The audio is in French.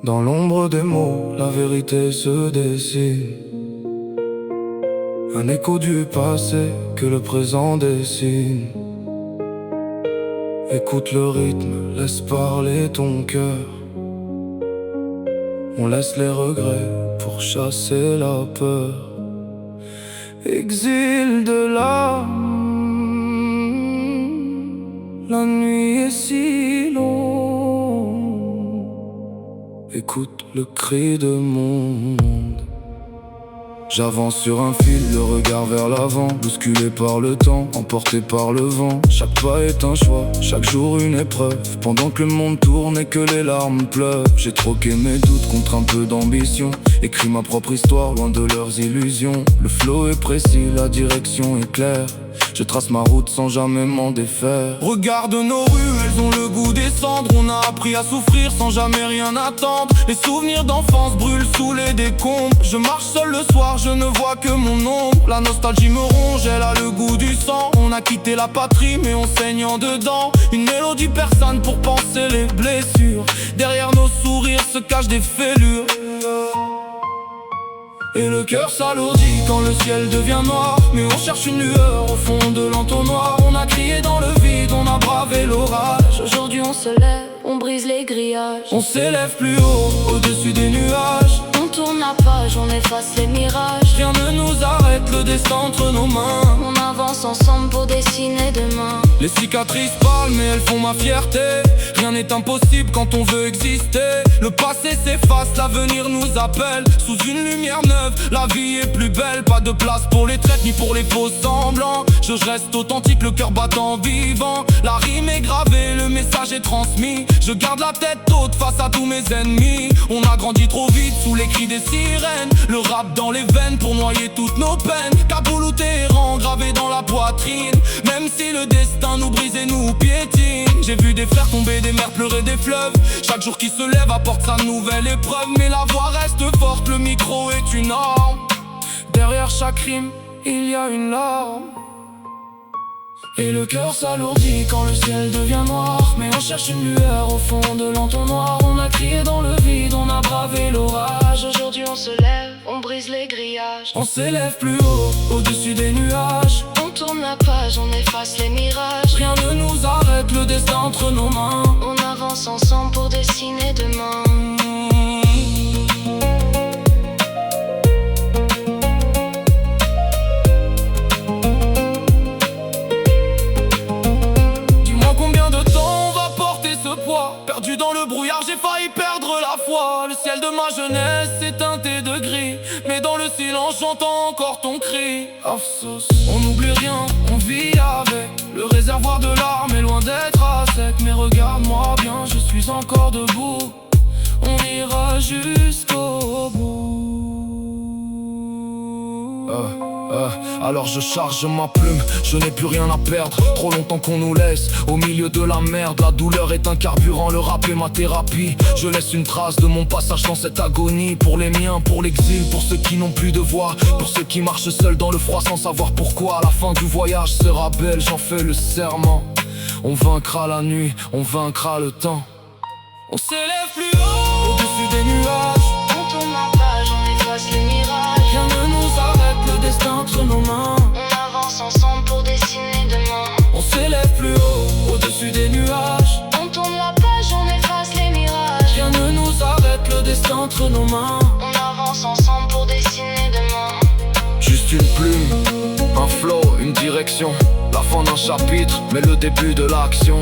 Dans l'ombre des mots, la vérité se dessine. Un écho du passé que le présent dessine. Écoute le rythme, laisse parler ton cœur. On laisse les regrets pour chasser la peur. Exil de l'âme, la nuit est si longue. Écoute le cri de mon monde. J'avance sur un fil, le regard vers l'avant, bousculé par le temps, emporté par le vent. Chaque pas est un choix, chaque jour une épreuve. Pendant que le monde tourne et que les larmes pleuvent, j'ai troqué mes doutes contre un peu d'ambition. Écrit ma propre histoire, loin de leurs illusions. Le flow est précis, la direction est claire. Je trace ma route sans jamais m'en défaire. Regarde nos rues, elles ont le goût des cendres. On a appris à souffrir sans jamais rien attendre. Les souvenirs d'enfance brûlent sous les décombres. Je marche seul le soir, je ne vois que mon ombre. La nostalgie me ronge, elle a le goût du sang. On a quitté la patrie mais on saigne en dedans. Une mélodie persane pour panser les blessures. Derrière nos sourires se cachent des fêlures. Et le cœur s'alourdit quand le ciel devient noir. Mais on cherche une lueur au fond de l'entonnoir. On a crié dans le vide, on a bravé l'orage. Aujourd'hui on se lève, on brise les grillages. On s'élève plus haut, au-dessus des nuages. On tourne la page, on efface les mirages. Rien ne nous arrête, le destin entre nos mains. On avance ensemble pour dessiner demain. Les cicatrices parlent mais elles font ma fierté. Rien n'est impossible quand on veut exister. Le passé s'efface, l'avenir nous appelle. Sous une lumière neuve, la vie est plus belle. Pas de place pour les traites ni pour les faux semblants. Je reste authentique, le cœur battant vivant. La rime est gravée, le message est transmis. Je garde la tête haute face à tous mes ennemis. On a grandi trop vite sous les cris des sirènes. Le rap dans les veines pour noyer toutes nos peines. Kaboul ou Téhéran gravé dans la poitrine. Même si le destin nous brise et nous piétine. J'ai vu des frères tomber, des mers pleurer des fleuves. Chaque jour qui se lève apporte sa nouvelle épreuve. Mais la voix reste forte, le micro est une arme. Derrière chaque rime, il y a une larme. Et le cœur s'alourdit quand le ciel devient noir. Mais on cherche une lueur au fond de l'entonnoir. On a crié dans le vide, on a bravé l'orage. Aujourd'hui on se lève, on brise les grillages. On s'élève plus haut, au-dessus des nuages. On tourne la page, on efface les mirages. Rien ne nous arrête, le destin entre nos mains. On avance ensemble pour dessiner demain. Perdu dans le brouillard, j'ai failli perdre la foi. Le ciel de ma jeunesse est teinté de gris. Mais dans le silence, j'entends encore ton cri. Afsos. On n'oublie rien, on vit avec. Le réservoir de larmes est loin d'être à sec. Mais regarde-moi bien, je suis encore debout. On ira jusqu'au bout. Alors je charge ma plume, je n'ai plus rien à perdre. Trop longtemps qu'on nous laisse au milieu de la merde. La douleur est un carburant, le rap est ma thérapie. Je laisse une trace de mon passage dans cette agonie. Pour les miens, pour l'exil, pour ceux qui n'ont plus de voix. Pour ceux qui marchent seuls dans le froid sans savoir pourquoi. À la fin du voyage sera belle, j'en fais le serment. On vaincra la nuit, on vaincra le temps. On s'élève plus haut, au-dessus des nuages. On tourne la page, on efface les mirages. Rien ne nous arrête, le destin entre nos mains. On avance ensemble pour dessiner demain. On s'élève plus haut, au-dessus des nuages. On tourne la page, on efface les mirages. Rien ne nous arrête, le destin entre nos mains. On avance ensemble pour dessiner demain. Juste une plume, un flow, une direction. La fin d'un chapitre, mais le début de l'action.